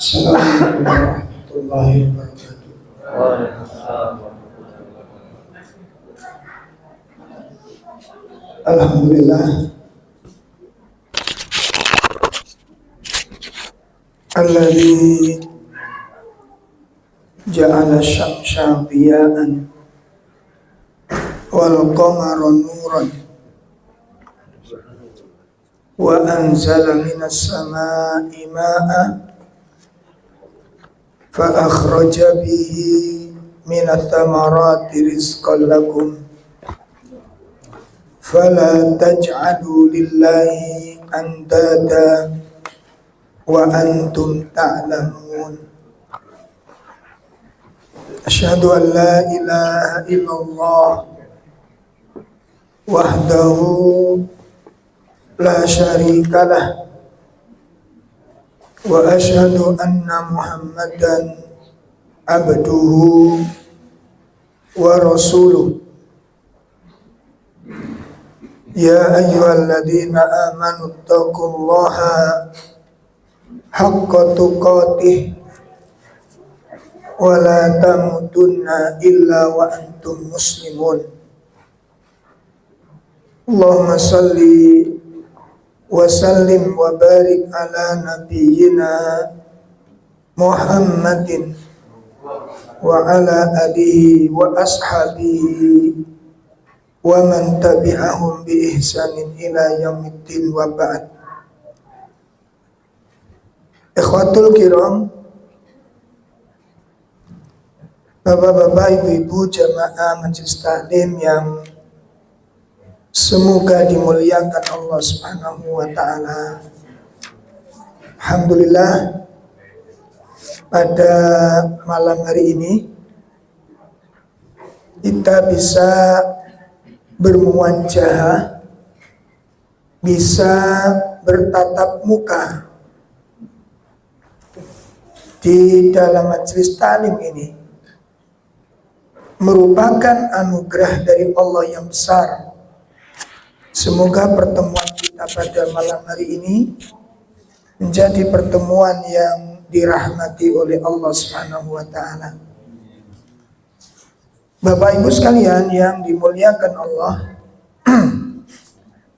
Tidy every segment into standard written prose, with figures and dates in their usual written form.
Assalamualaikum warahmatullahi wabarakatuh. Alhamdulillah alladzi ja'ala asy-syamsa diya'an wal qamara nuran wa anzala minas samaa'i ma'an fa akhraja bihi minat thamarati rizqan lakum fala taj'alu lillahi andada wa antum ta'lamun. Asyhadu an la ilaha illallah wahdahu la syarikalah wa asyhadu anna Muhammadan abduhu wa rasuluh. Ya ayyuhalladzina amanu taqullaha haqqa tuqatih wa la tamutunna illa wa antum muslimun. Allahumma salli wa sallim wa barik ala nabiyyina Muhammadin wa ala alihi wa ashabihi wa man tabi'ahum bi ihsanin ila yaumiddin wa ba'd. Ikhwatul kiram, bapak-bapak, ibu-ibu jamaah majelis taklim yang semoga dimuliakan Allah Subhanahu wa taala. Alhamdulillah, pada malam hari ini kita bisa bermuwajahah, bisa bertatap muka di dalam majelis taklim ini, merupakan anugerah dari Allah yang besar. Semoga pertemuan kita pada malam hari ini menjadi pertemuan yang dirahmati oleh Allah Subhanahu wa taala. Bapak Ibu sekalian yang dimuliakan Allah,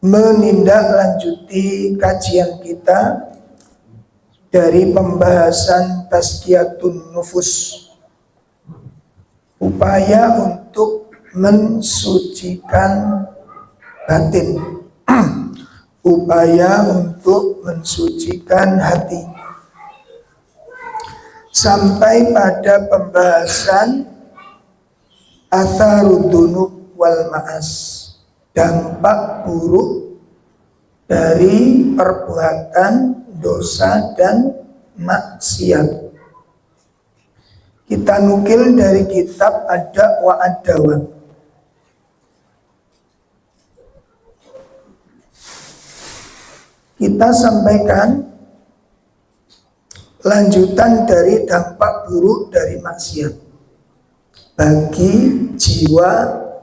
menindaklanjuti kajian kita dari pembahasan tazkiyatun nufus, upaya untuk mensucikan batin, upaya untuk mensucikan hati, sampai pada pembahasan atharud dunub wal ma'as, dampak buruk dari perbuatan dosa dan maksiat. Kita nukil dari kitab Ad-Da' wa Ad-Dawa. Kita sampaikan lanjutan dari dampak buruk dari maksiat bagi jiwa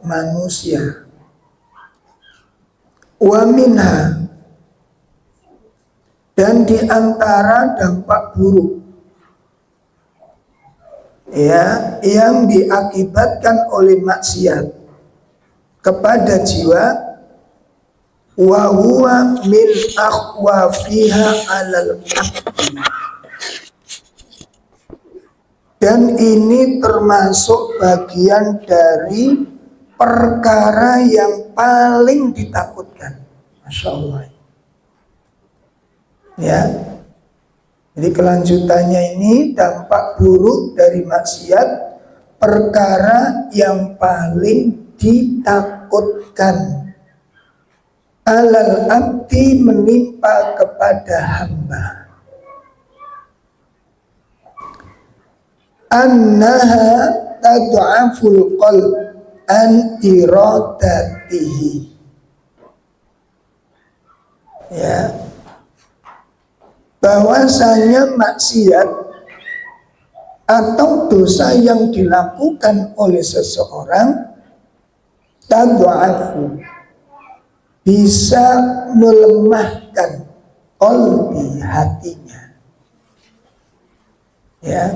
manusia. Wa minha, dan di antara dampak buruk yang diakibatkan oleh maksiat kepada jiwa, wa huwa min akhwafiha 'alal abdi, dan ini termasuk bagian dari perkara yang paling ditakutkan. Masya Allah. Ya, jadi kelanjutannya ini dampak buruk dari maksiat, perkara yang paling ditakutkan. alal abdi menimpa kepada hamba, annaha tad'aful qalb an iradatihi. Ya, bahwasanya maksiat atau dosa yang dilakukan oleh seseorang tad'afu, bisa melemahkan qalbi, hatinya. Ya,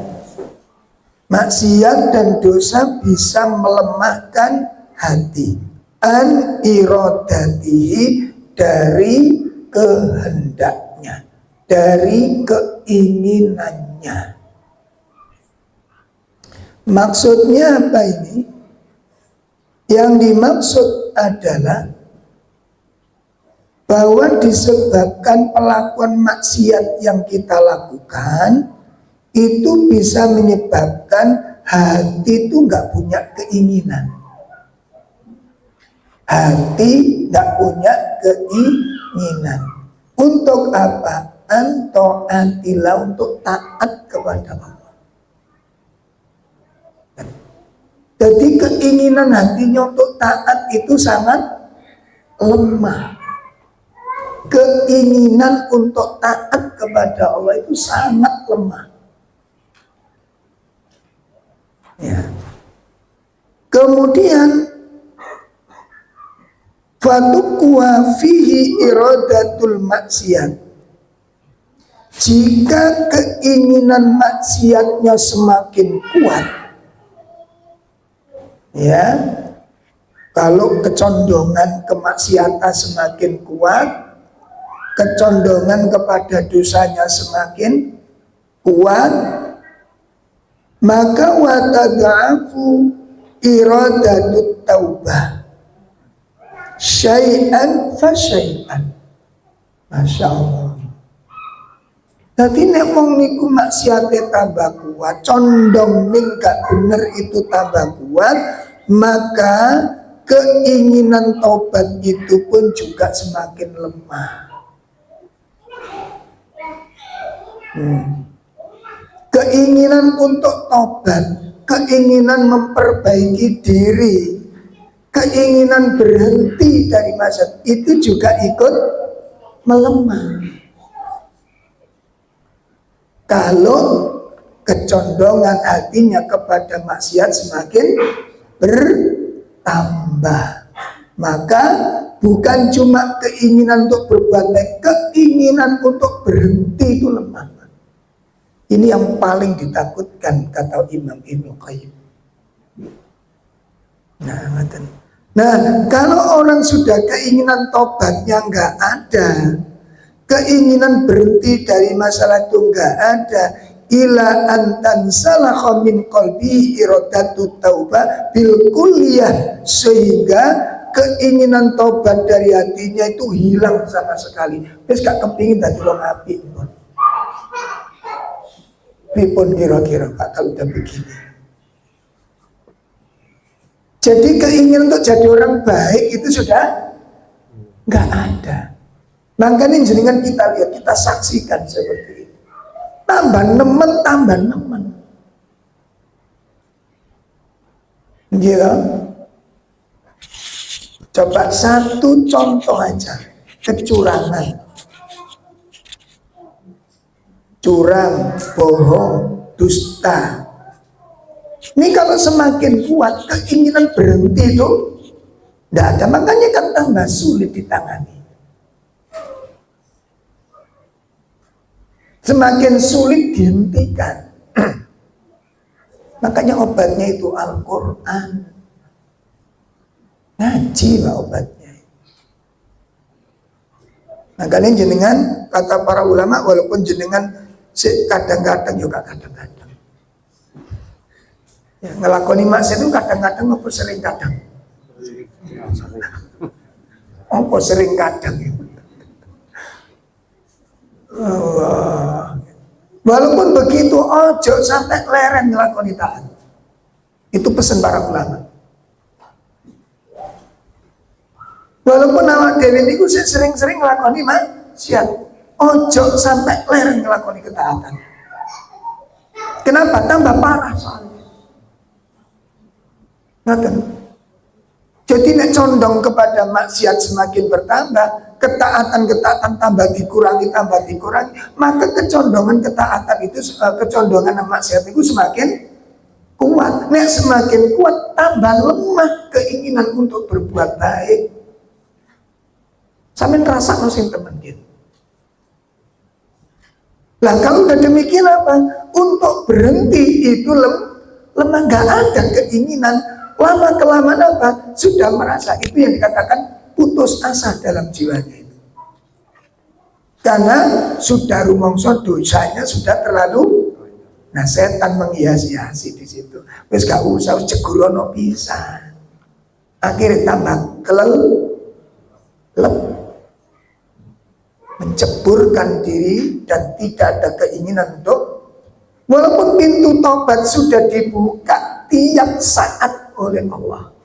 maksiat dan dosa bisa melemahkan hati, an iradatihi, dari kehendaknya, dari keinginannya. Maksudnya apa ini? Yang dimaksud adalah bahwa disebabkan pelakuan maksiat yang kita lakukan itu bisa menyebabkan hati itu nggak punya keinginan. Hati nggak punya keinginan. Untuk apa? Anto'atilah, untuk taat kepada Allah. Jadi keinginan hatinya untuk taat itu sangat lemah. Keinginan untuk taat kepada Allah itu sangat lemah. Ya. Kemudian fatukwa fihi iradatul maksiat. Jika keinginan maksiatnya semakin kuat, ya, kalau kecondongan kemaksiatan semakin kuat, kecondongan kepada dosanya semakin kuat, maka watada'afu iradatut taubah syai'an fa syai'an. Masya Allah. Jadi nek wong niku maksiate tambah kuat, condong ning gak bener itu tambah kuat, maka keinginan taubat itu pun juga semakin lemah. Keinginan untuk taubat, keinginan memperbaiki diri, keinginan berhenti dari maksiat itu juga ikut melemah. Kalau kecondongan hatinya kepada maksiat semakin bertambah, maka bukan cuma keinginan untuk berbuat baik, keinginan untuk berhenti itu lemah. Ini yang paling ditakutkan, kata Imam Ibnu Qayyim. Nah, kalau orang sudah keinginan tobatnya nggak ada, keinginan berhenti dari masalah itu nggak ada, ila antan salakha min qalbi iradatu taubah bil kulliyah, sehingga keinginan tobat dari hatinya itu hilang sama sekali. Wis gak kepingin dadi wong apik. Pripun kira-kira Pak kalau udah begini? Jadi keinginan untuk jadi orang baik itu sudah nggak ada. Makanya jenengan kita lihat, kita saksikan seperti ini. Tambah nemen. Gitu. Coba satu contoh aja, kecurangan. Curang, bohong, dusta. Ini kalau semakin kuat, keinginan berhenti itu tidak ada. Makanya kan tambah sulit ditangani. Semakin sulit dihentikan. Makanya obatnya itu Al-Quran. Ngaji lah obatnya. Makanya jenengan, kata para ulama, walaupun jenengan kadang-kadang juga kadang-kadang ya, ngelakoni maksiat itu kadang-kadang apa sering kadang? Apa sering kadang? Allah. Walaupun begitu, ojo sampai leren ngelakoni taat. Itu pesan para ulama. Walaupun awak dhewe niku sering-sering nglakoni maksiat, ojo sampai lereng nglakoni ketaatan. Kenapa? Tambah parah soalnya. Ngaten. Jadi nek condong kepada maksiat semakin bertambah, ketaatan tambah dikurangi, maka kecondongan ketaatan itu, kecondongan maksiat itu semakin kuat. Nek semakin kuat, tambah lemah keinginan untuk berbuat baik. Sampeyan rasakno sing temen gitu. Lah kalau udah demikian apa? Untuk berhenti itu lemah, gak ada keinginan. Lama kelamaan apa? Sudah merasa itu yang dikatakan putus asa dalam jiwanya itu. Karena sudah rumongso dosanya sudah terlalu. Nah setan menghias-hiasi di situ. Wis gak usah cegurono pisan. Akhirnya tambah kelelep, menceburkan diri dan tidak ada keinginan untuk, walaupun pintu tobat sudah dibuka tiap saat oleh Allah,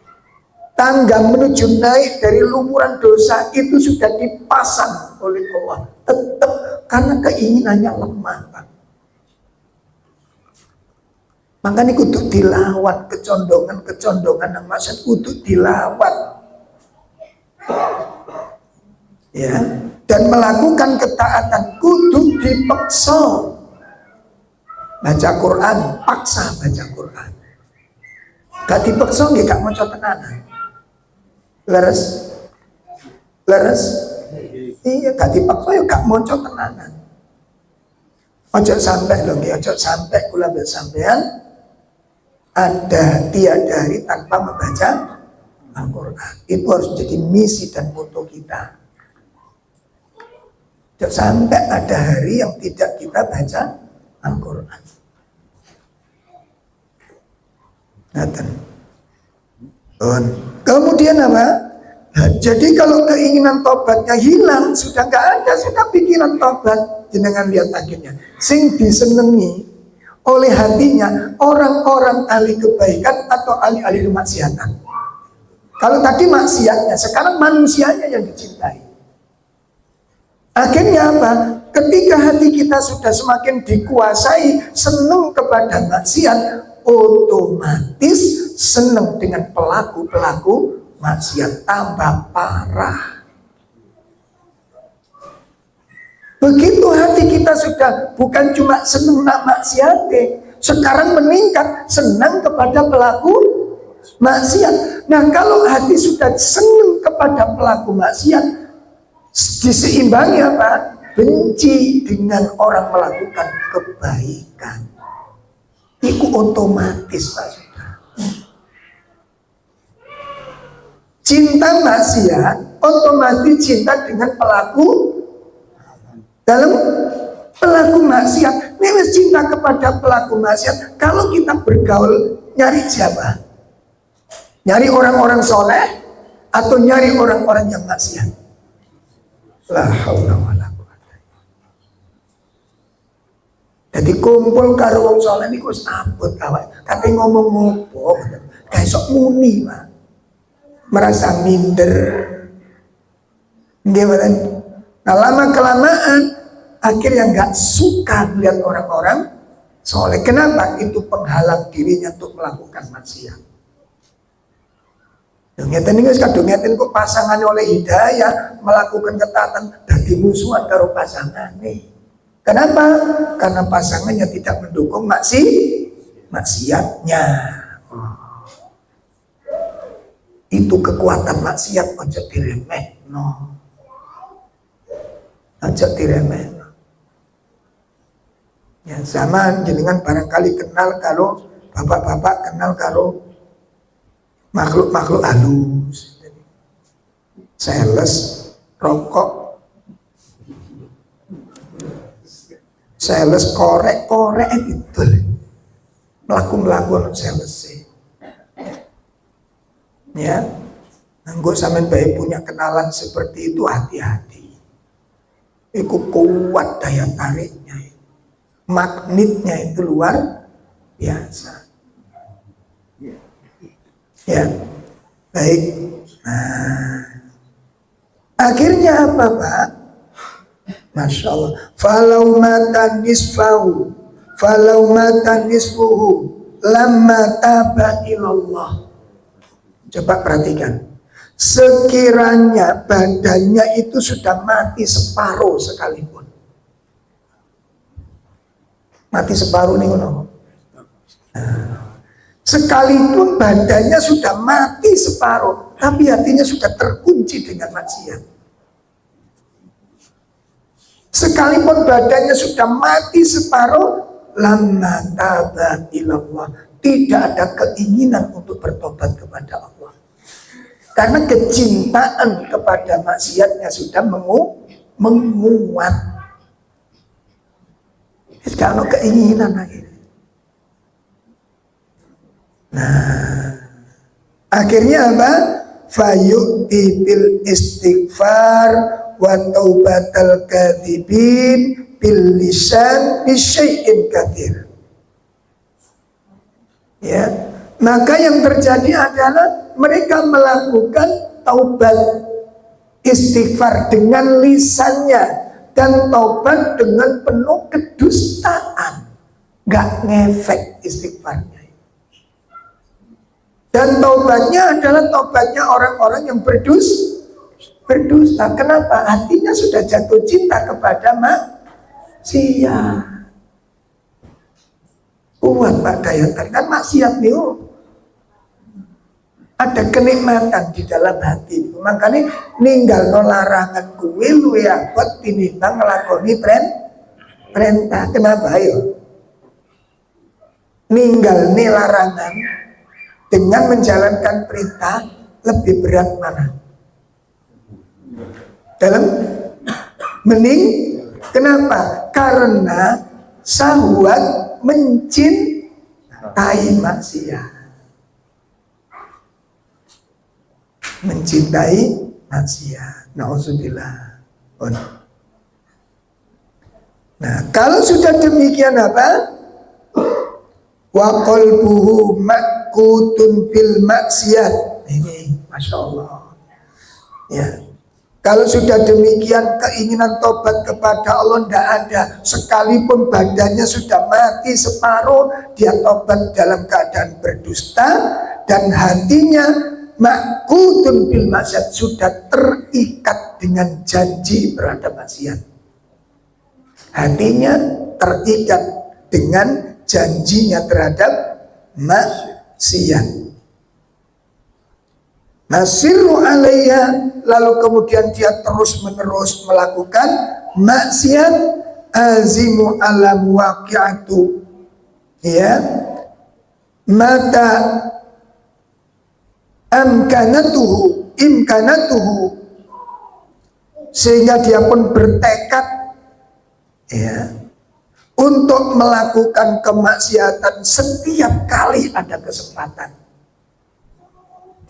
tangga menuju naik dari lumuran dosa itu sudah dipasang oleh Allah, tetap karena keinginannya lemah, Pak. Makanya kudu dilawan kecondongan yang maksud kudu dilawan, ya. Dan melakukan ketaatan kudu dipaksa. Baca Quran, paksa baca Quran. Gak dipaksa nggih gak maca tenanan. Leres? Iya, gak dipaksa ya gak maca tenanan. Ojo sampai lho nggih, ojo sampai kula mbek sampean ada tiada hari tanpa membaca Al-Quran. Itu harus jadi misi dan moto kita. Jangan sampai ada hari yang tidak kita baca Al-Quran. Kemudian apa? Nah, jadi kalau keinginan tobatnya hilang, sudah nggak ada, sudah pikiran tobat. Jenengan lihat akhirnya, sing disenengi oleh hatinya orang-orang ahli kebaikan atau ahli-ahli kemaksiatan. Kalau tadi maksiatnya, sekarang manusianya yang dicintai. Akhirnya apa? Ketika hati kita sudah semakin dikuasai senang kepada maksiat, otomatis senang dengan pelaku-pelaku maksiat, tambah parah. Begitu hati kita sudah bukan cuma senang nak maksiat, sekarang meningkat senang kepada pelaku maksiat. Nah kalau hati sudah senang kepada pelaku maksiat, diseimbangi apa? Benci dengan orang melakukan kebaikan. Itu otomatis Pak Saudara. Cinta maksiat otomatis cinta dengan pelaku dalam pelaku maksiat. Ini cinta kepada pelaku maksiat. Kalau kita bergaul nyari siapa? Nyari orang-orang soleh atau nyari orang-orang yang maksiat? La haula wala quwata. Jadi kumpul karo wong saleh niku wis abot awak. Kate ngomong opo bener. Kayak sok muni, Pak. Merasa minder. Gimana? Nah, lama kelamaan akhirnya nggak suka melihat orang-orang soleh. Kenapa? Itu penghalang dirinya untuk melakukan maksiat. Ngeten niku kadung ngeten kok pasangannya oleh hidayah melakukan ketaatan dadi musuhan karo pasangane. Kenapa? Karena pasangannya tidak mendukung maksiatnya. Itu kekuatan maksiat ojo diremehno. Ojo diremehno. Ya sama jenengan barangkali kenal karo bapak-bapak kenal karo makhluk-makhluk halus, sales, rokok, sales korek-korek gitu, melaku-melaku sales. Ya, nggak sampean baik punya kenalan seperti itu, hati-hati. Itu kuat daya tariknya, magnetnya itu luar biasa. Ya, baik. Nah, Akhirnya apa Pak? Masya Allah. Falau matan nisfahu, falau matan nisfuhu, lamma taba ilallah. Coba perhatikan. Sekiranya badannya itu sudah mati separuh sekalipun. Mati separuh nih sekalipun badannya sudah mati separuh, tapi hatinya sudah terkunci dengan maksiat. Sekalipun badannya sudah mati separuh, lamma taba ilallah, tidak ada keinginan untuk bertobat kepada Allah. Karena kecintaan kepada maksiatnya sudah menguat. Kalau keinginan akhirnya. Nah, akhirnya apa? Fayu'ti bil istighfar wa taubatal kadhibin bil lisan bisyai'in katsir. Ya, maka yang terjadi adalah mereka melakukan taubat istighfar dengan lisannya dan taubat dengan penuh kedustaan, nggak ngefek istighfarnya. Dan taubatnya adalah taubatnya orang-orang yang berdusta. Kenapa? Hatinya sudah jatuh cinta kepada maksiat. Kuat Pak daya tarik. Kan maksiat nih, ada kenikmatan di dalam hati. Makanya ninggal no larangan kuwi luwe abot tinimbang nglakoni perintah. Kenapa ayo? Ninggal nih larangan dengan menjalankan perintah lebih berat mana? Dalam mending, kenapa? Karena syahwat mencintai maksiat. Mencintai maksiat. Nauzubillah. Nah, kalau sudah demikian apa? Wa qalbuhu makutun bil maksiat. Ini Masya Allah. Ya. Kalau sudah demikian keinginan tobat kepada Allah tidak ada. Sekalipun badannya sudah mati separuh, dia tobat dalam keadaan berdusta. Dan hatinya makutun bil maksiat, sudah terikat dengan janji berhadap maksiat. Hatinya terikat dengan janjinya terhadap maksiat. Nasirru alaiha, lalu kemudian dia terus menerus melakukan maksiat. Azimu alam waqi'atu, ya, mata imkanatuhu, sehingga dia pun bertekad, ya, untuk melakukan kemaksiatan setiap kali ada kesempatan.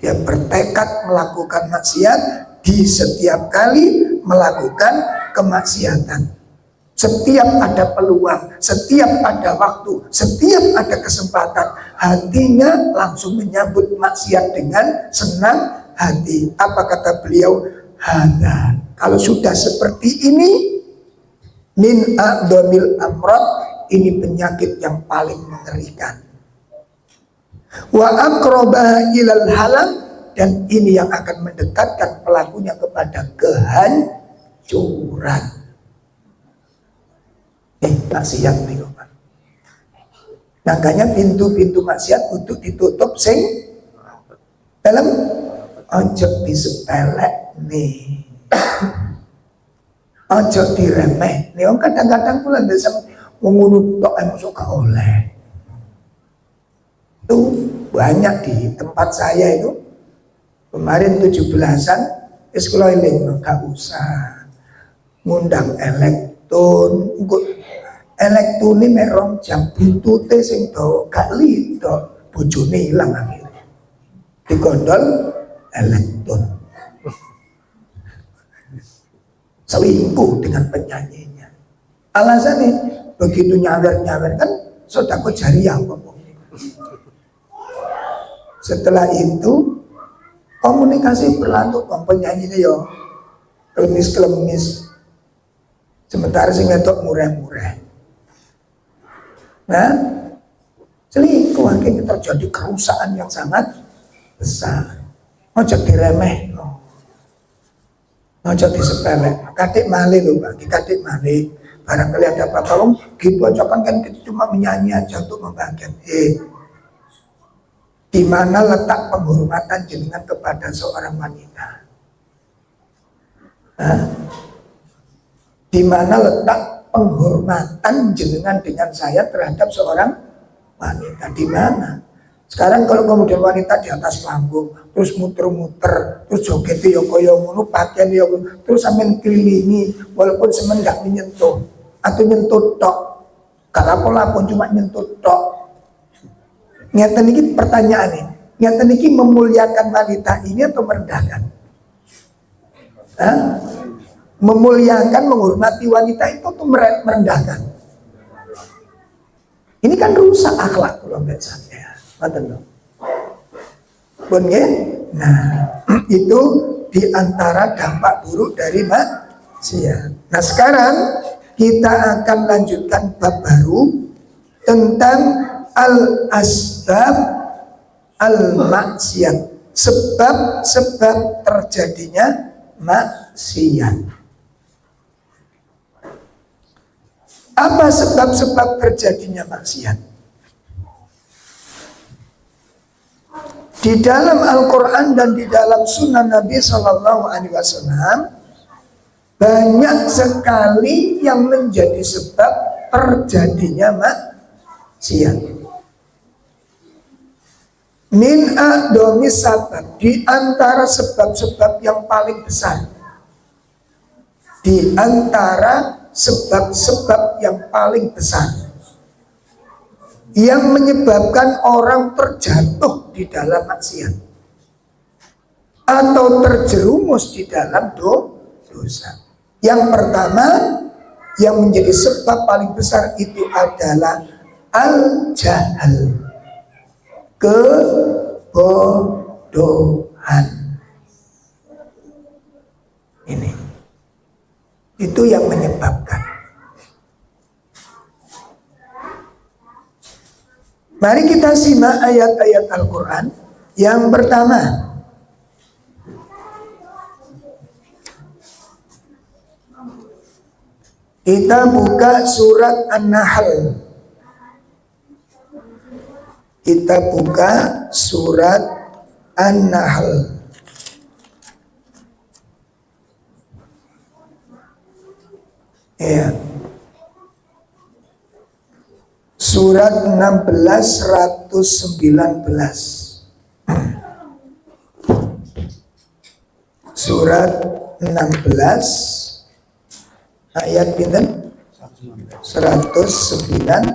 Dia bertekad melakukan maksiat di setiap kali melakukan kemaksiatan. Setiap ada peluang, setiap ada waktu, setiap ada kesempatan, hatinya langsung menyambut maksiat dengan senang hati. Apa kata beliau? Hadza. Kalau sudah seperti ini, min a'dhamil amrad, ini penyakit yang paling mengerikan. Wa aqrabaha ilal halak, dan ini yang akan mendekatkan pelakunya kepada kehancuran. Maksiat nih Pak. Makanya pintu-pintu maksiat untuk ditutup sing dalam ojo disepelek nih. Ojo diremeh. Nih kadang-kadang pula desa mengunut tok masuk ke oleh. Itu banyak di tempat saya itu. Kemarin 17-an sekolah eling gak usah ngundang elektron. Elektron ini merong jam buntute sing do gak lido bojone ilang akhirnya. Digondol elektron. Selingkuh dengan penyanyinya. Alasannya begitu nyawer-nyawer kan sedekah jariah ngomong. Setelah itu komunikasi berlanjut, penyanyinya yo Kelemis-kelemis. Sementara sing wedok murah-murah. Nah, selingkuh akhirnya terjadi kerusakan yang sangat besar. Ojo diremeh, ojo disepelek. Kadek malih lho Pak, kadek malih. Barangkali ada apa-apa, gitu aja kan kita cuma menyanyi aja untuk membagian. Di mana letak penghormatan jenengan kepada seorang wanita? Di mana letak penghormatan jenengan dengan saya terhadap seorang wanita? Di mana? Sekarang kalau kemudian wanita di atas panggung terus muter-muter, terus joget yo koyo ngono, pakaian yo terus sampean kelilingi walaupun semen enggak menyentuh atau nyentuh tok. Kalau pola pun cuma nyentuh tok. Ngeten iki pertanyaane. Ngeten iki memuliakan wanita ini atau merendahkan? Memuliakan, menghormati wanita itu tuh merendahkan. Ini kan rusak akhlak kalau mbak saya. Pun ya. Nah, itu diantara dampak buruk dari maksiat. Nah, sekarang kita akan lanjutkan bab baru tentang al-asbab al-maksiat. Sebab-sebab terjadinya maksiat. Apa sebab-sebab terjadinya maksiat? Di dalam Al-Quran dan di dalam Sunnah Nabi SAW banyak sekali yang menjadi sebab terjadinya maksiat. Min a'dhami sabab, di antara sebab-sebab yang paling besar, di antara sebab-sebab yang paling besar yang menyebabkan orang terjatuh di dalam maksiat atau terjerumus di dalam dosa. Yang pertama yang menjadi sebab paling besar itu adalah al-jahal, kebodohan. Ini itu yang menyebabkan. Mari kita simak ayat-ayat Al-Quran. Yang pertama, kita buka surat An-Nahl. Kita buka surat An-Nahl. Ya. Surat 16 119. Surat 16 ayat pinten? 119.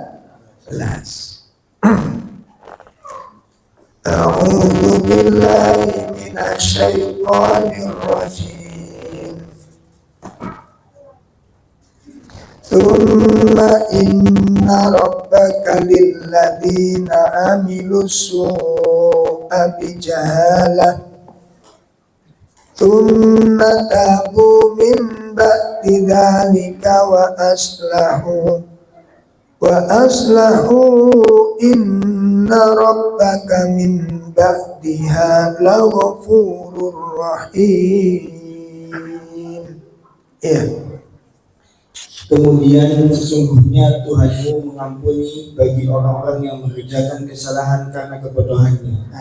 A'udzu billahi minasyaitonir rajim. Tsumma inna rabbaka lilladzina amilus su'a bijahalah tsumma tabu min ba'di dzalika wa aslahu inna rabbaka min ba'diha laghafurur rahim. Ya. Kemudian sesungguhnya Tuhanmu mengampuni bagi orang-orang yang mengerjakan kesalahan karena kebodohannya.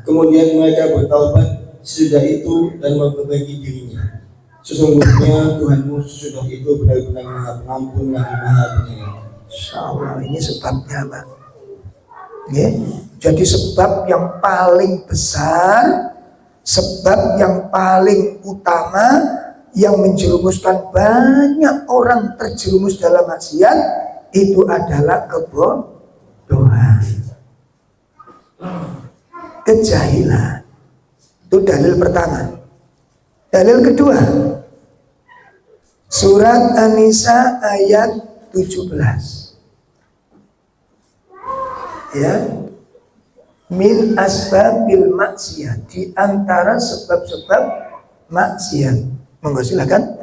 Kemudian mereka bertaubat sesudah itu dan memperbaiki dirinya. Sesungguhnya Tuhanmu sesudah itu benar-benar Maha Pengampun lagi Maha Penyayang. Insyaallah ini sebabnya, Pak. Ya. Jadi sebab yang paling besar, sebab yang paling utama yang menjerumuskan banyak orang terjerumus dalam maksiat itu adalah kebodohan, kejahilan. Itu dalil pertama. Dalil kedua, surat An-Nisa ayat 17. Ya, min asbabil maksiat, di antara sebab-sebab maksiat. Monggo silakan.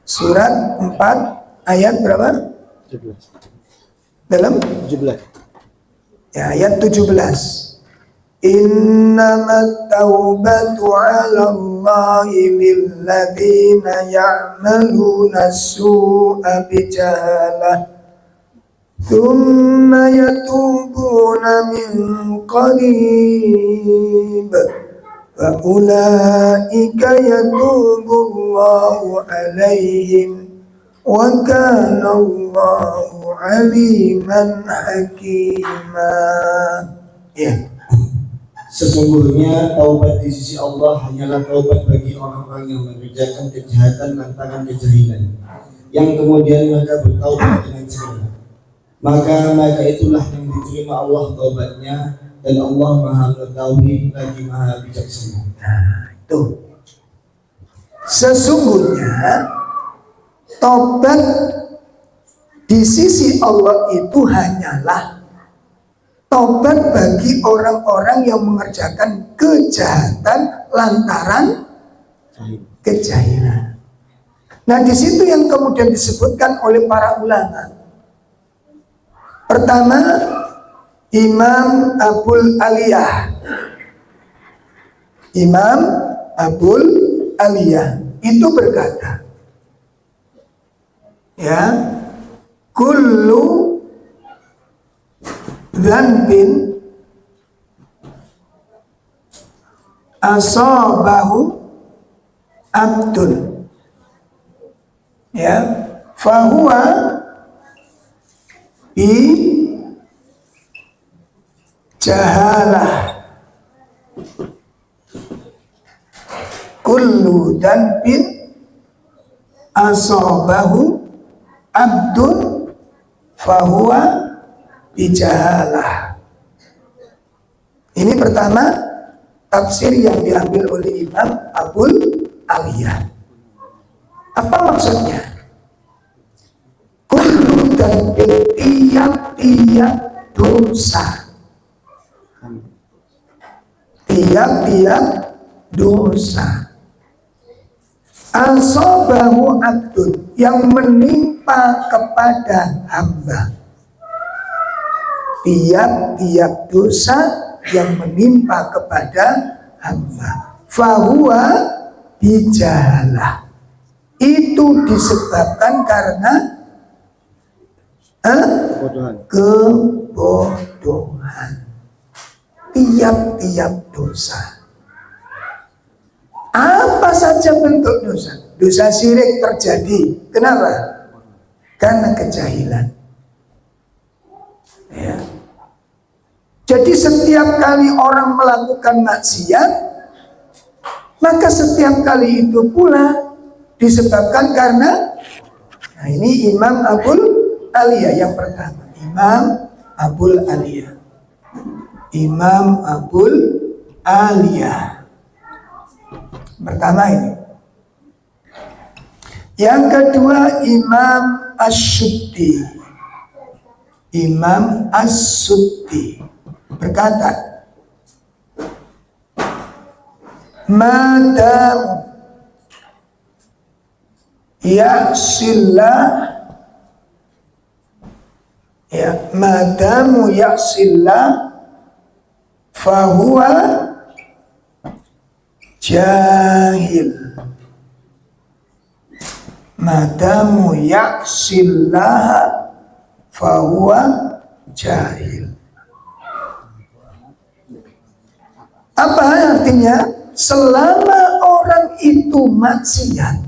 Surat 4 ayat berapa? 17. Dalam 17. ya, ayat 17. Innamat taubatu 'ala Allahi lilladzina ya'maluna as-su'a bijahalah thumma yatubuna min qarib fa ulaika yatubullahu 'alaihim wa kana Allahu 'aliman hakima. Ya. Sesungguhnya taubat di sisi Allah hanyalah taubat bagi orang-orang yang mengerjakan kejahatan lantaran kejahilan, yang kemudian mereka bertaubat dengan segera. Maka mereka itulah yang diterima Allah taubatnya, dan Allah Maha Mengetahui lagi Maha Bijaksana. Nah, itu. Sesungguhnya tobat di sisi Allah itu hanyalah tobat bagi orang-orang yang mengerjakan kejahatan lantaran kejahilan. Nah, di situ yang kemudian disebutkan oleh para ulama. Pertama, Imam Abul Aliyah. Imam Abul Aliyah itu berkata, ya, kullu dzanbin asabahu abdun, ya, fahuwa bi jahalah. Kullu dzanbin asabahu abdun fahuwa bijahalah. Ini pertama tafsir yang diambil oleh Imam Abul Aliyah. Apa maksudnya? Kullu dzanbin, tiap-tiap dosa, tiap-tiap dosa, asabahu abdun, yang menimpa kepada hamba. Tiap-tiap dosa yang menimpa kepada hamba, fahuwa bijahalah, itu disebabkan karena kebodohan. Tiap-tiap dosa, apa saja bentuk dosa. Dosa syirik terjadi, kenapa? Karena kejahilan, ya. Jadi setiap kali orang melakukan maksiat, maka setiap kali itu pula disebabkan karena, nah ini Imam Abul Aliyah yang pertama. Imam Abul Aliyah, Imam Abul Aliyah pertama ini. Yang kedua Imam As-Suddi. Imam As-Suddi berkata, madam ya'sillah, ya, madamu ya'sillah fahuwa jahil. Madamu ya'sillah fahuwa jahil. Apa artinya? Selama orang itu maksiat,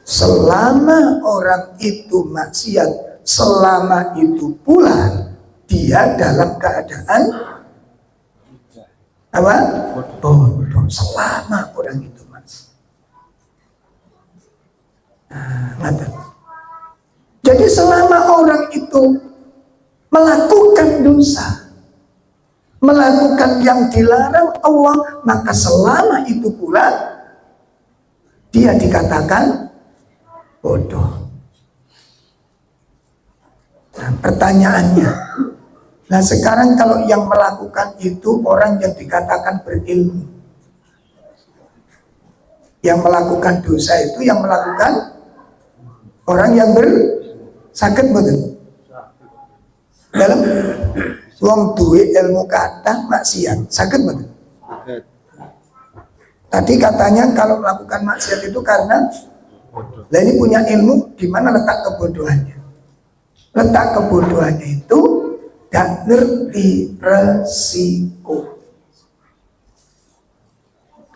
selama orang itu maksiat, selama itu pula dia dalam keadaan apa? Bodoh. Selama orang itu maksiat. Jadi selama orang itu melakukan dosa, melakukan yang dilarang Allah, maka selama itu pula dia dikatakan bodoh. Nah, pertanyaannya, nah sekarang kalau yang melakukan itu orang yang dikatakan berilmu, Yang melakukan dosa itu yang melakukan orang yang bersakit betul. Dalam wong duwe ilmu kata maksiat sakit betul. Tadi katanya kalau melakukan maksiat itu karena lah ini punya ilmu, di mana letak kebodohannya? Letak kebodohannya itu gak ngerti resiko.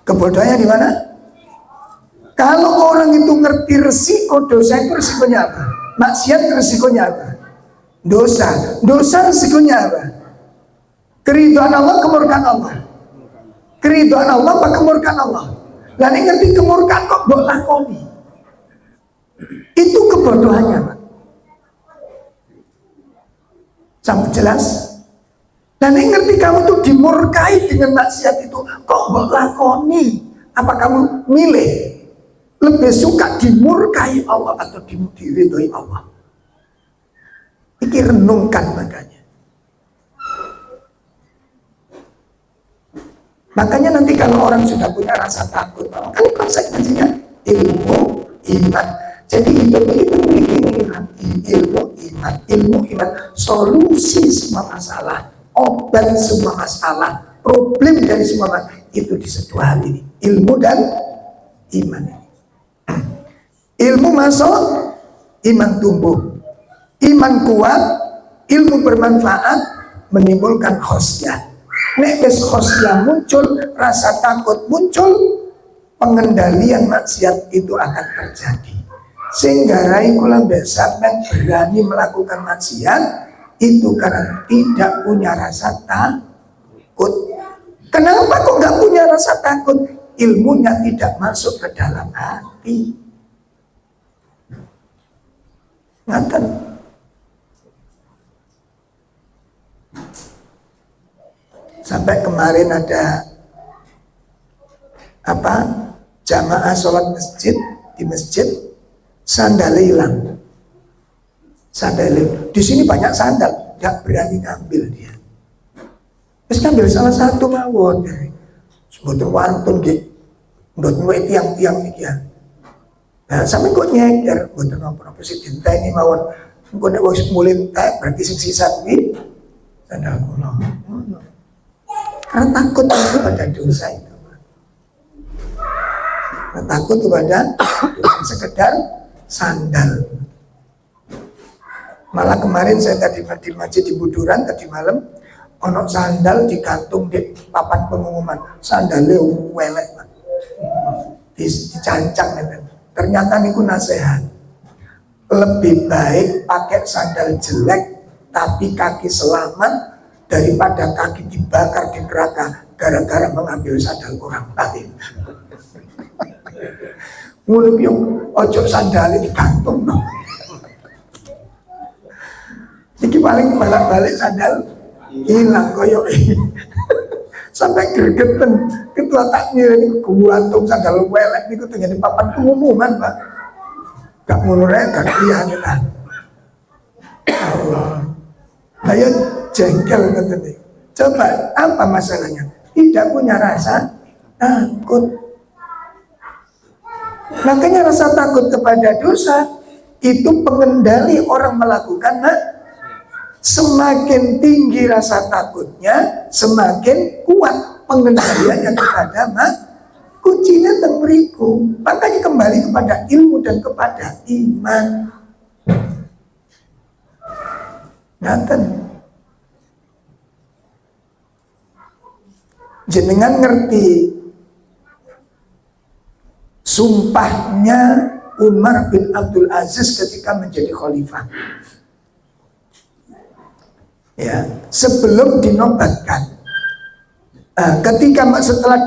Kebodohannya di mana? Kalau orang itu ngerti resiko dosa itu resikonya apa? Maksiat resikonya apa? Dosa. Dosa resikonya apa? Keridhaan Allah, kemurkaan Allah. Keridhaan Allah apa kemurkaan Allah? Lah nek ngerti kemurkaan kok mbok lakoni. Itu kebodohannya, Pak. Sampai jelas? Dan yang ngerti kamu tuh dimurkai dengan maksiat itu, kok mbok lakoni? Apa kamu milih lebih suka dimurkai Allah atau diridhoi Allah? Iki renungkan makanya. Makanya nanti kalau orang sudah punya rasa takut, kan konsekuensinya ilmu, iman. Jadi hidup itu memiliki ilmu, iman, solusi semua masalah, obat semua masalah, problem dari semua masalah itu di dua hal ini, ilmu dan iman. Ilmu masuk, iman tumbuh, iman kuat, ilmu bermanfaat, menimbulkan khosyah. Nek wis khosyah muncul, rasa takut muncul, pengendalian maksiat itu akan terjadi. Sehingga rai kula sampean berani melakukan maksiat itu karena tidak punya rasa takut. Kenapa kok nggak punya rasa takut? Ilmunya tidak masuk ke dalam hati. Ngaten. Sampai kemarin ada jamaah sholat masjid di masjid, sandal hilang. Di sini banyak sandal, nggak berani ngambil dia. Terus ngambil salah satu mawon, sebetulnya wantun gitu, buat tiang-tiang nih ya. Nah, sampai kok nyeker, buat apa sih tinta ini mawon. Kok nek wis mulai berarti sing sisa kuwi sandal kula. Karena takut kepada dosa itu. Karena takut kepada sekedar sandal. Malah kemarin saya tadi di masjid di Buduran tadi malam, ono sandal digantung di papan pengumuman, sandalnya welek, Pak. Dicancang gitu. Ternyata niku nasihat. Lebih baik pakai sandal jelek tapi kaki selamat daripada kaki dibakar di neraka gara-gara mengambil sandal kurang baik. Muluk yang ojo sandalnya digantung no. Iki paling balik sandal hilang koyok ini. Sampai gregetan ketua takmir ini keguantung sandal welek niku tengah di papan pengumuman, Pak. Gak ngurek gak kelihatan. Allah. Ayo jengkel katanya. Coba apa masalahnya? Tidak punya rasa takut. Makanya rasa takut kepada dosa itu pengendali orang melakukan. Semakin tinggi rasa takutnya, semakin kuat pengendaliannya kepada kuncinya tengeriku. Makanya kembali kepada ilmu dan kepada iman. Ngaten. Jenengan ngerti sumpahnya Umar bin Abdul Aziz ketika menjadi khalifah. Ya, sebelum dinobatkan, setelah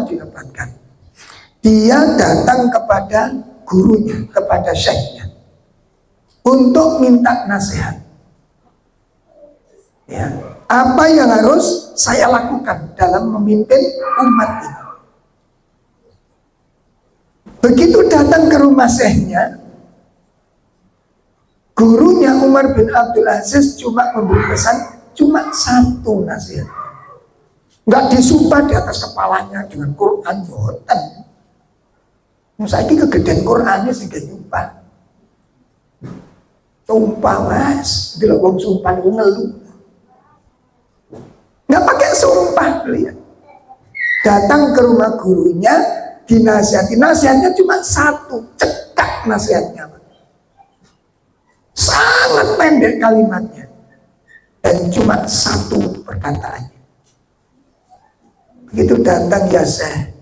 dinobatkan, dia datang kepada gurunya, kepada syekhnya, untuk minta nasihat. Ya, apa yang harus saya lakukan dalam memimpin umat ini? Begitu datang ke rumah syekhnya, gurunya Umar bin Abdul Aziz cuma memberi pesan, cuma satu nasihat. Nggak disumpah di atas kepalanya dengan Quran, boten. Saiki kegedean Qur'ane sing nyumpah. Sumpah mas, delok wong sumpah niku ngeluh. Nggak pakai sumpah lihat. Datang ke rumah gurunya, dinasihati. Nasihatnya cuma satu, cekak nasihatnya. Sangat pendek kalimatnya. Dan cuma satu perkataannya. Begitu datang ya Syekh.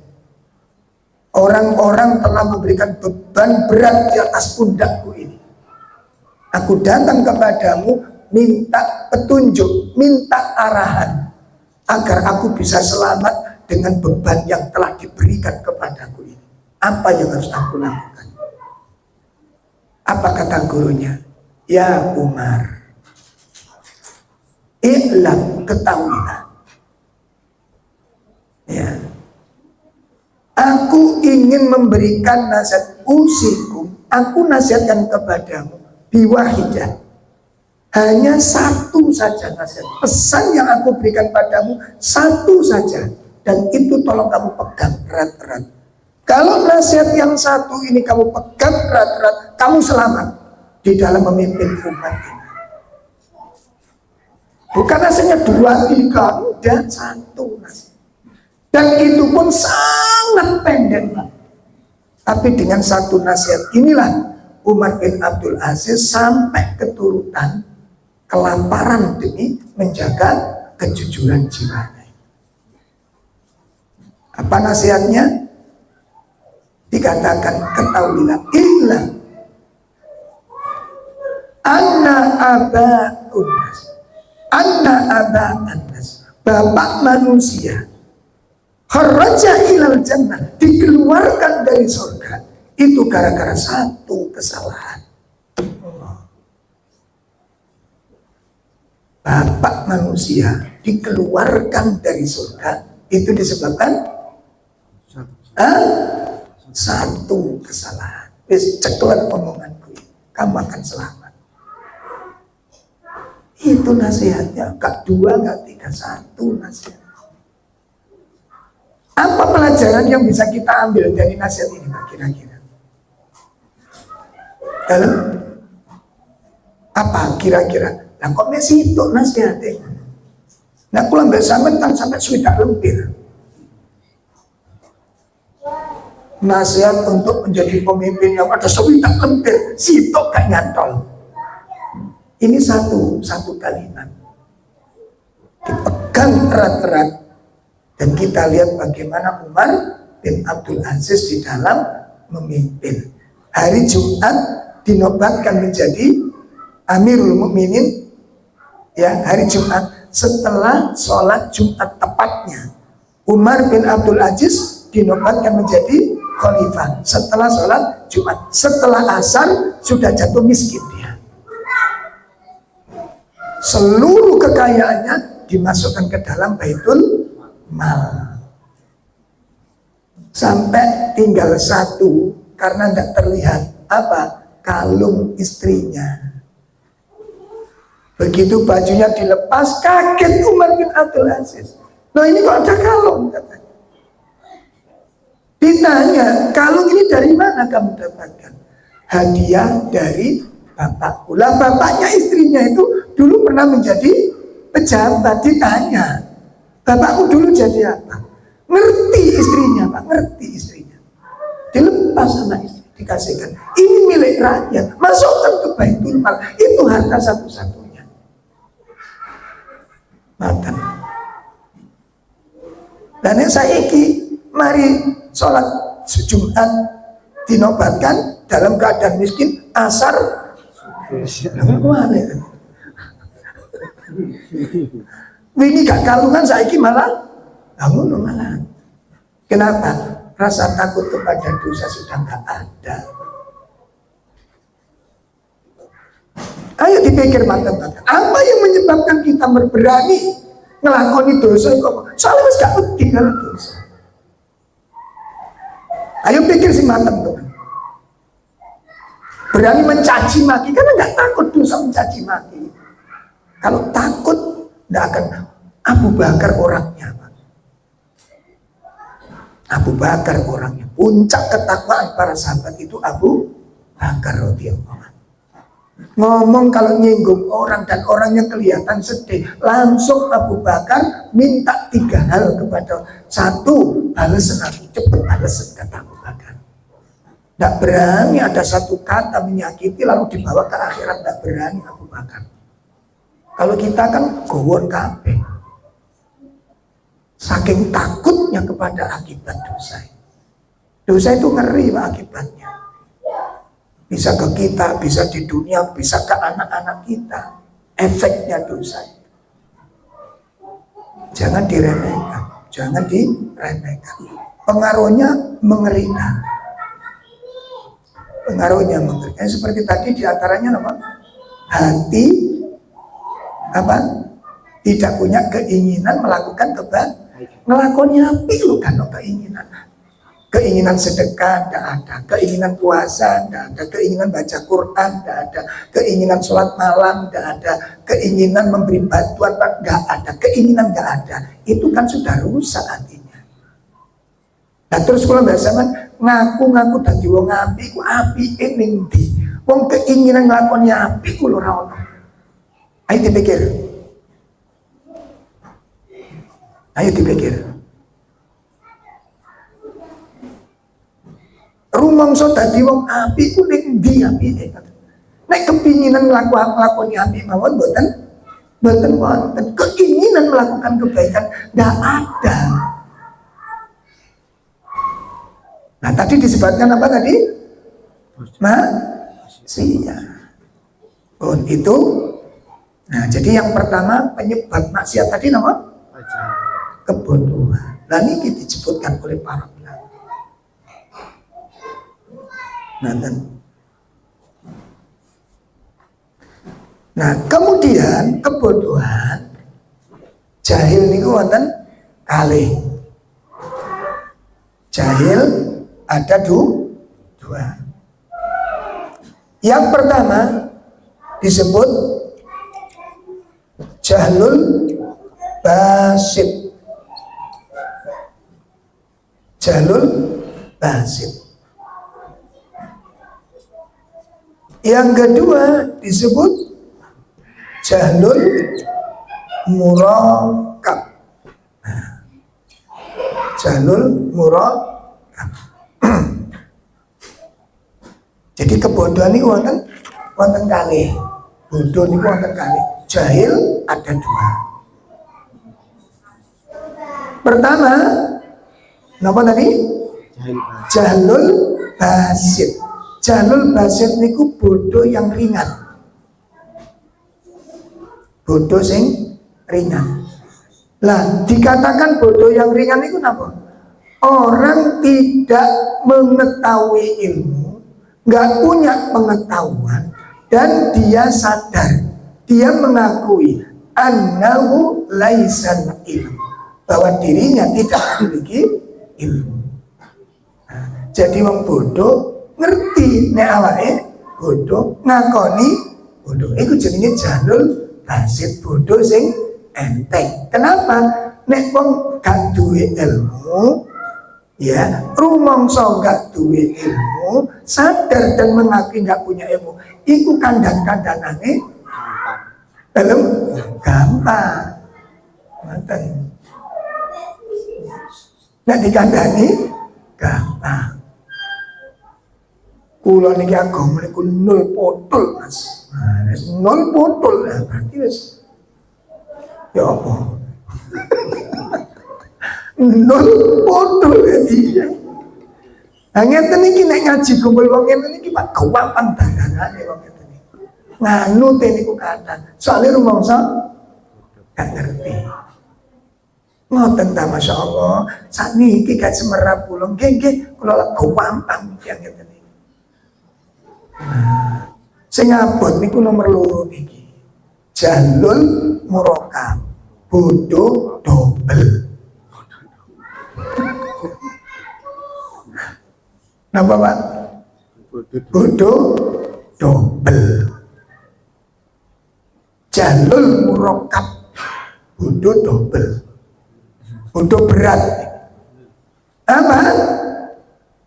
Orang-orang telah memberikan beban berat di atas pundakku ini. Aku datang kepadamu minta petunjuk, minta arahan agar aku bisa selamat dengan beban yang telah diberikan kepadaku ini. Apa yang harus aku lakukan? Apa kata gurunya? Ya Umar, i'lam, ketahuilah. Ya. Aku ingin memberikan nasihat usikum. Aku nasihatkan kepadamu biwahidah. Hanya satu saja nasihat. Pesan yang aku berikan padamu satu saja. Dan itu tolong kamu pegang erat-erat. Kalau nasihat yang satu ini kamu pegang erat-erat, kamu selamat di dalam memimpin umat ini. Bukan nasihatnya 2, 3, udah satu nasihat. Dan itu pun sangat pendek, Pak. Tapi dengan satu nasihat inilah Umar bin Abdul Aziz sampai keturutan kelaparan demi menjaga kejujuran jiwanya. Apa nasihatnya? Dikatakan ketahuilah illah anna aba unnas, anna aba annas, bapak manusia kharaja ilal jannah, dikeluarkan dari surga itu gara-gara satu kesalahan. Bapak manusia dikeluarkan dari surga itu disebabkan satu kesalahan. Wis ceklet omonganku, kamu akan selamat. Itu nasihatnya, gak 2, gak 3, satu nasihat. Apa pelajaran yang bisa kita ambil dari nasihat ini, Pak, kira-kira? Dalam apa kira-kira? Nah kok mesti itu nasihatnya? Nah aku lambat sampai sudah lempir. Nasihat untuk menjadi pemimpin yang ada sewidak lempir, sitok gak nyantol. Ini satu kalimat dipegang erat-erat. Dan kita lihat bagaimana Umar bin Abdul Aziz di dalam memimpin. Hari Jumat dinobatkan menjadi Amirul Mukminin. Ya, hari Jumat setelah sholat Jumat tepatnya, Umar bin Abdul Aziz dinobatkan menjadi khalifah setelah sholat Jumat. Setelah asar sudah jatuh miskin dia. Seluruh kekayaannya dimasukkan ke dalam Baitul Mal. Sampai tinggal satu karena tidak terlihat apa? Kalung istrinya. Begitu bajunya dilepas, kaget Umar bin Abdul Aziz. Loh ini kok ada kalung? Katanya. Ditanya, kalung ini dari mana kamu dapatkan? Hadiah dari bapakku. Lah bapaknya istrinya itu dulu pernah menjadi pejabat. Ditanya, bapakku dulu jadi apa? Ngerti istrinya, Pak, ngerti istrinya. Dilepas sama istri, dikasihkan. Ini milik rakyat, masukkan ke Baitul Mal. Itu harta satu-satunya. Makan. Dan saya mari sholat Jumat dinobatkan dalam keadaan miskin, asar. Ini gak kalungan saiki malah bangun malah. Kenapa? Rasa takut kepada dosa sudah gak ada. Ayo dipikir matang-matang. Apa yang menyebabkan kita berani ngelakoni dosa kok? Soalnya mas gak wedi kalau dosa. Ayo pikir si matang teman. Berani mencaci maki karena gak takut dosa mencaci maki. Kalau takut, tidak akan Abu Bakar orangnya. Abu Bakar orangnya. Puncak ketakwaan para sahabat itu Abu Bakar radhiyallahu anhu. Ngomong kalau nyinggung orang dan orangnya kelihatan sedih, langsung Abu Bakar minta 3 hal kepada. 1, balasan aku, cepat balasan, kata Abu Bakar. Tidak berani ada satu kata menyakiti lalu dibawa ke akhirat, tidak berani Abu Bakar. Kalau kita kan gowon kabeh. Saking takutnya kepada akibat dosa. Dosa itu ngeri Pak akibatnya. Bisa ke kita, bisa di dunia, bisa ke anak-anak kita. Efeknya dosa. Jangan diremehkan, jangan diremehkan. Pengaruhnya mengerikan. Pengaruhnya mengerikan. Seperti tadi diantaranya apa? Hati apa? Tidak punya keinginan melakukan kebaikan. Ngelakonnya api lu kan keinginan. Keinginan sedekah tidak ada, keinginan puasa tidak ada, keinginan baca Quran tidak ada, keinginan sholat malam tidak ada, keinginan memberi bantuan tidak ada, keinginan tidak ada. Itu kan sudah rusak hatinya. Nah terus kalau bahasa kan ngaku-ngaku dadi wong api, ku api ning ndi? Wong keinginan ngelakonnya api ku lho ora ono. Ayo dipikir. Ayo dipikir. Rumangsa dadi wong apik ku ning ndi apike? Nek kepinginan nglakoni apik mawon mboten wonten. Keinginan melakukan kebaikan ndak ada. Nah, tadi disebutkan apa tadi? Maksiat. Oh, itu. Nah, jadi yang pertama penyebab maksiat tadi nama? Kebodohan. Nah, ini disebutkan oleh para ulama. Nah, kemudian kebodohan jahil niku wonten kalih. Jahil ada dua. Yang pertama disebut jahlul basit. Jahlul basit. Yang kedua disebut jahlul murakkab. Jahlul murakkab. Jadi kebodohan ini wonten kalih. Bodoh ini wonten kalih. Jahil ada 2. Pertama, napa tadi? Jahlul basit. Jahlul basit niku bodoh yang ringan. Bodoh sing ringan. Lah, dikatakan bodoh yang ringan itu apa? Orang tidak mengetahui ilmu, nggak punya pengetahuan, dan dia sadar, dia mengakui annahu laisan ilmu, bahwa dirinya tidak memiliki ilmu. Nah, jadi wong bodoh ngerti nek awake bodoh ngakoni bodoh. Iku jenenge jahlul basit, bodoh sing enteng. Kenapa? Nek wong gak duwe ilmu, ya, rumangsa gak duwe ilmu, sadar dan mengakui gak punya ilmu, iku kandhang-kandhangane belum gampang. Ngoten. Nek dikandhani gampang. Kula niki agama niku nol potol, Mas. Nah, nol potol ya, berarti wis ya apa? Nol potol ya dia. Nah, ngeten iki nek ngaji kumpul wong ngeten iki Pak gampang dandangane wong ngeten iki. Nganut niku kathah. Soale rumangsa gak ngerti. Ngoten ta masyaallah. Sakniki gak semerap kula nggih kula gampang iki ngeten iki. Nah, sing abot niku nomor 2 niki. Jahlul murakkab, bodoh dobel. Napa Pak? Bodoh dobel. Jahlul murakkab, bodoh dobel. Bodoh berat. Apa?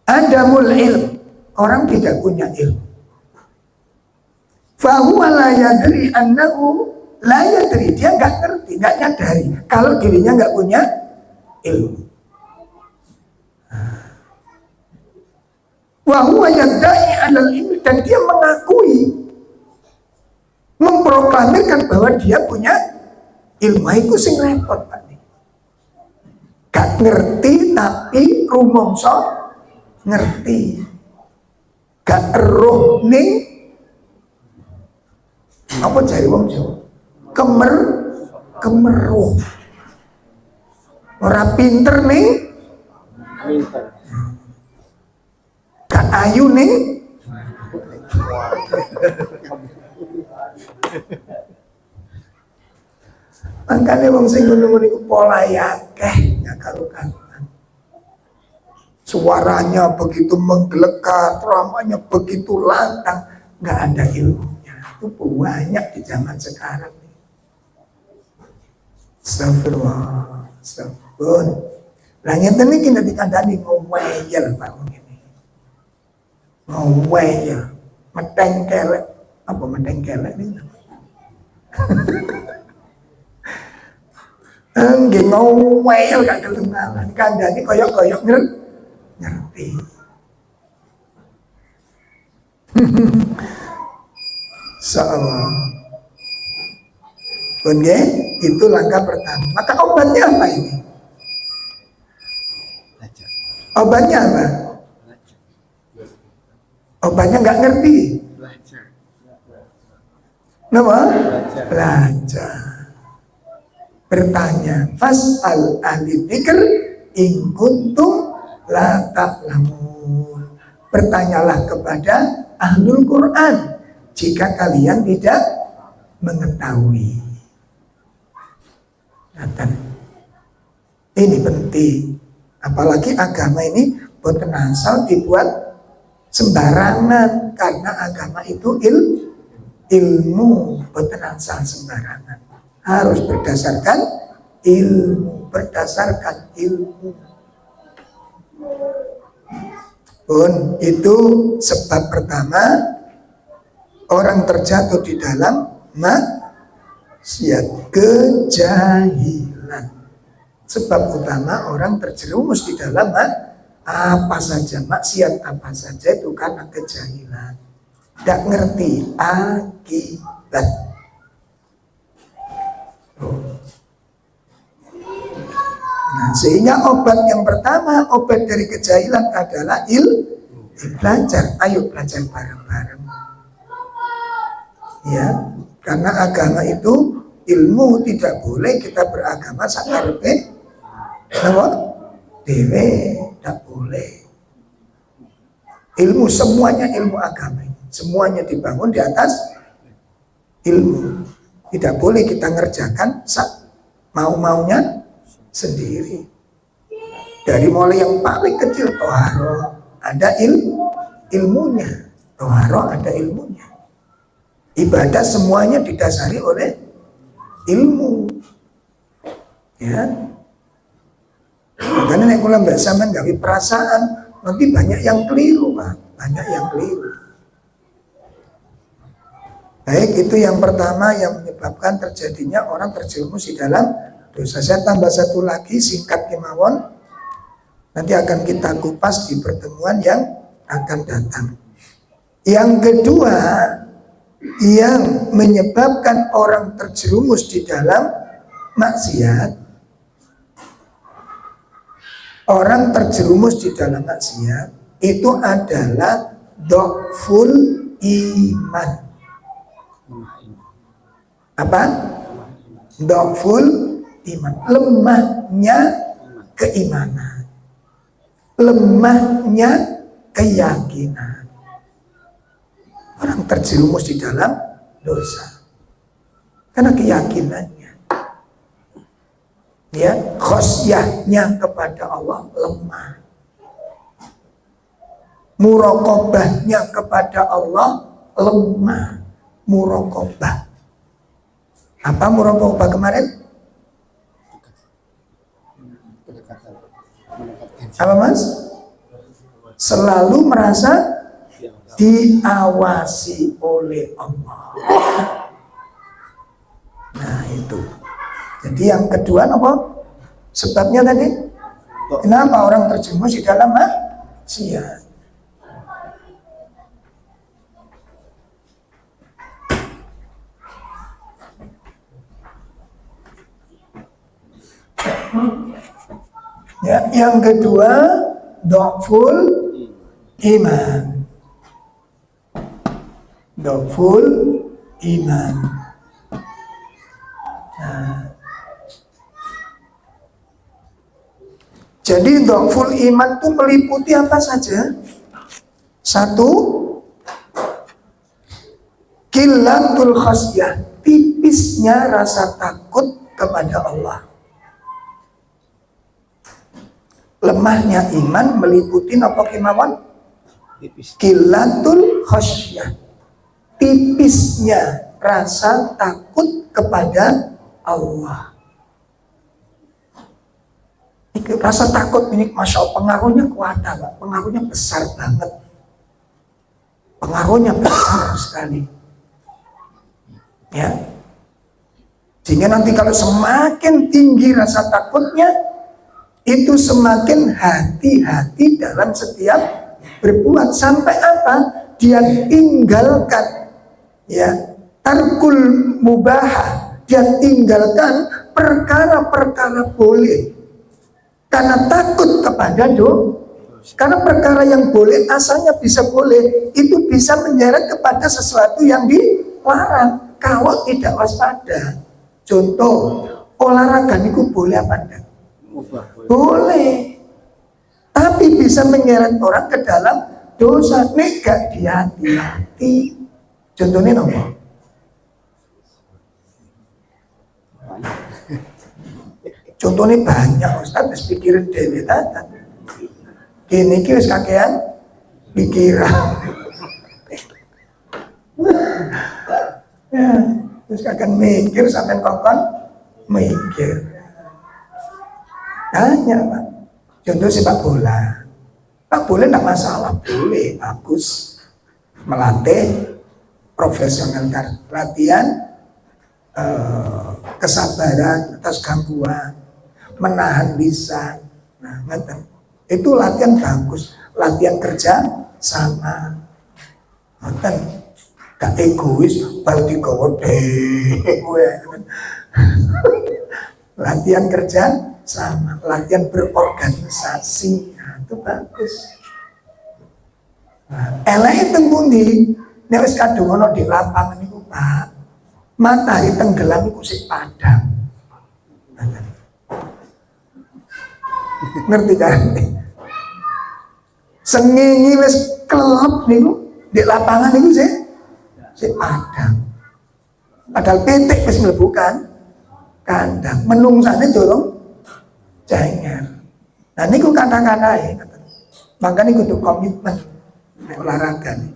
Adamul ilm. Orang tidak punya ilmu. Fahuwa la yadri annahu la yadri. Dia nggak ngerti, nggak nyadari kalau dirinya nggak punya ilmu. Wa huwa yadda'i 'alal ilmi, dan dia mengakui, memproklamirkan bahwa dia punya ilmu. Iku sing repot, Pak. Gak ngerti tapi rumangsa ngerti. Gak eruh ning apa jare wong Jawa? Kemeruh. Ora pinter ning Pinter. gak ayu ning makanya wong sing ngono-ngono iku pola akeh ya karuan. Suaranya begitu menggelegar, ramanya begitu lantang, nggak ada ilmunya. Itu banyak di zaman sekarang. Astagfirullah, astagfirullah. Lah ngeten iki nek dikandani ngoweyel Pak ngene. Ngoweyel, meteng kelek. Apa meteng kelek niku? Nggih ngoweyel gak kelengalan. Kandhane koyok-koyok ngerti. Insyaallah. Oke, itu langkah pertama. Maka obatnya apa ini? Obatnya apa? Obatnya nggak ngerti. Kenapa? Belajar. Bertanya. Fas'al ahli dzikr in kuntum la ta'lamun. Bertanyalah kepada ahlul Quran jika kalian tidak mengetahui. Ini penting. Apalagi agama ini boten asal dibuat sembarangan, karena agama itu ilmu, boten asal sembarangan. Harus berdasarkan ilmu. Pun itu sebab pertama orang terjatuh di dalam maksiat, kejahilan. Sebab utama orang terjerumus di dalam apa saja, maksiat apa saja itu karena kejahilan. Tidak ngerti akibat. Nah, sehingga obat yang pertama, obat dari kejahilan adalah belajar. Ayo belajar bareng-bareng. Ya, karena agama itu ilmu, tidak boleh kita beragama sakarepe dewe, tidak boleh. Ilmu semuanya ilmu agama ini, semuanya dibangun di atas ilmu. Tidak boleh kita ngerjakan mau-maunya sendiri. Dari mulai yang paling kecil toharo ada ilmunya, toharo ada ilmunya. Ibadah semuanya didasari oleh ilmu. Ya. Makanya nek kula mbak sampean gawe perasaan, nanti banyak yang keliru, Pak. Banyak yang keliru. Baik, itu yang pertama yang menyebabkan terjadinya orang terjerumus di dalam dosa. Saya tambah satu lagi singkat kemawon. Nanti akan kita kupas di pertemuan yang akan datang. Yang kedua, yang menyebabkan orang terjerumus di dalam maksiat, orang terjerumus di dalam maksiat itu adalah dhaful iman. Apa? Dhaful iman, lemahnya keimanan, lemahnya keyakinan. Orang terjerumus di dalam dosa karena keyakinannya, ya, khosyahnya kepada Allah lemah, muraqabahnya kepada Allah lemah. Muraqabah, apa muraqabah kemarin? Apa Mas? Selalu merasa diawasi oleh Allah. Nah itu. Jadi yang kedua apa? Sebabnya tadi, kenapa orang terjerumus di dalam maksiat? Ya, yang kedua, dhaful iman. Dhaful iman. Nah, jadi dhaful iman itu meliputi apa saja? Satu, qillatul khasyah, tipisnya rasa takut kepada Allah. Lemahnya iman meliputi apa kemauan? Qillatul khasyah, tipisnya rasa takut kepada Allah. Rasa takut ini Masya Allah pengaruhnya kuat, Pak. Pengaruhnya besar banget. Pengaruhnya besar sekali. Ya. Sehingga nanti kalau semakin tinggi rasa takutnya, itu semakin hati-hati dalam setiap berbuat. Sampai apa? Dia tinggalkan, ya, tarkul mubah. Dia tinggalkan perkara-perkara boleh karena takut kepada dosa. Karena perkara yang boleh asalnya bisa boleh, itu bisa menyeret kepada sesuatu yang dilarang kalau tidak waspada. Contoh, olahraga itu boleh apa enggak? Boleh, tapi bisa menyeret orang ke dalam dosa. Nek gak hati-hati. Contohnya apa? Contohnya banyak Ustaz, wis pikirin dhewe ta. Kene iki wis kakean pikiran. Ya, terus kakean mikir sampai kokon mikir. Banyak Pak. Contoh sepak bola. Pak bola enggak masalah, boleh, bagus. Melatih profesional, latihan kesabaran atas gangguan, menahan lisan. Nah, itu latihan bagus, latihan kerja sama. Gak egois, bal digawa dhewe. Latihan kerja sama, latihan berorganisasi. Nah, itu bagus. Nah, elek tembundi nek wis kadung ana di lapangan niku, Pak. Matahari tenggelam iku sik padang. Ngerti kan? Sengenge wis kelep niku di lapangan niku sik padang. Padahal petik wis mlebu kandang, menungsane dorong jengger. Nah niku kata-katae. Makanya kudu komitmen olahraga nih.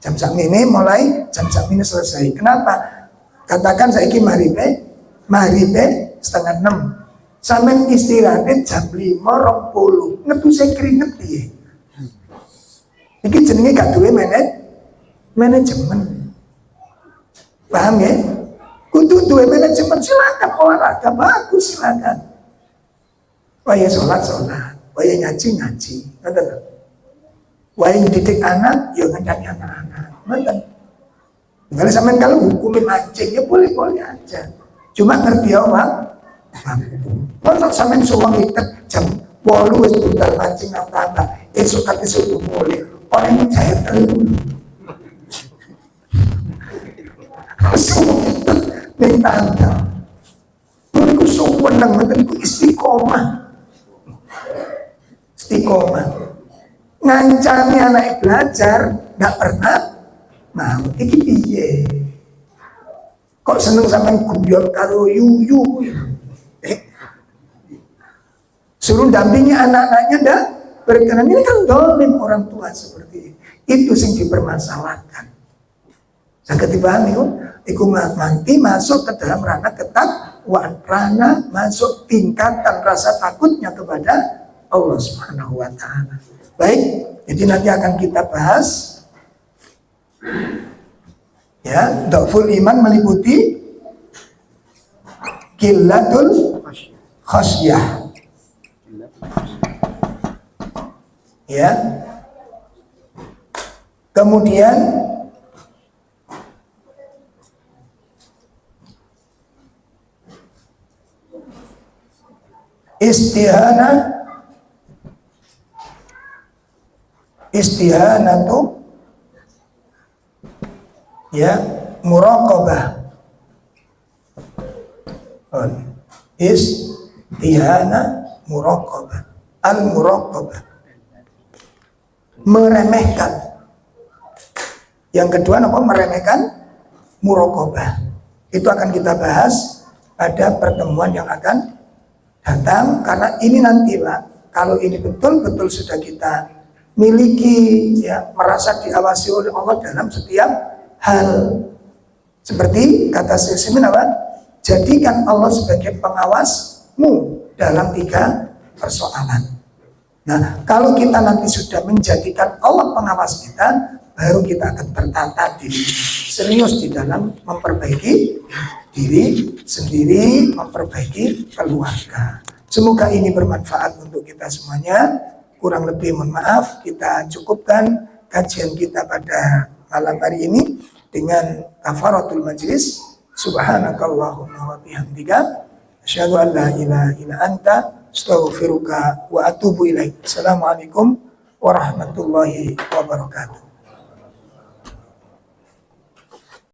Jam ini mulai, jam ini selesai. Kenapa? Katakan saiki maghribe 5:30. Sampeyan istirahatnya jam 5:20. Ngetuse keringet piye? Iki jenenge gak duwe manajemen. Paham ya? Kudu duwe manajemen, silakan olahraga bagus, silakan. Waya sholat, waya ngaji. Ngoten. Waya didik anak, ya ngajari anak-anak. Ngoten. Kalau sampean kalau hukumin mancing ya boleh-boleh aja. Cuma ngerti Allah. Kalau sampean suwang iket jam 8 wis budal mancing apa-apa, esuk kate subuh mulai. Orang yang jahit dulu. Suwang iket ning tangga. Niku suweneng mboten ku istiqomah. Ngancani anak belajar nggak pernah mau. Iki piye? Kok seneng sampean guyon karo yuyu? Suruh dampingi anak-anaknya ndak berkenan. Ini kan dolim orang tua seperti ini. Itu sing dipermasalahkan. Saged dipahami kok? Iku nanti masuk ke dalam ranah ketakwaan, ranah masuk tingkatan rasa takutnya kepada Allah Subhanahu wa taala. Baik, jadi nanti akan kita bahas ya, dhaful iman meliputi qillatul khasyah. Ya. Kemudian istihanatu ya muraqabah. Istihana muraqabah. Al-muraqabah, meremehkan. Yang kedua apa? Meremehkan muraqabah. Itu akan kita bahas pada pertemuan yang akan datang, karena ini nanti Pak, kalau ini betul-betul sudah kita miliki ya, merasa diawasi oleh Allah dalam setiap hal. Seperti kata Syekh Utsaimin apa? Jadikan Allah sebagai pengawasmu dalam 3 persoalan. Nah, kalau kita nanti sudah menjadikan Allah pengawas kita, baru kita akan tertata diri serius di dalam memperbaiki diri sendiri, memperbaiki keluarga. Semoga ini bermanfaat untuk kita semuanya. Kurang lebih mohon maaf, kita cukupkan kajian kita pada malam hari ini dengan kafaratul majlis. Subhanakallahumma wa bihamdika asyhadu an la ilaha illa anta astaghfiruka wa atubu ilaik. Assalamualaikum warahmatullahi wabarakatuh.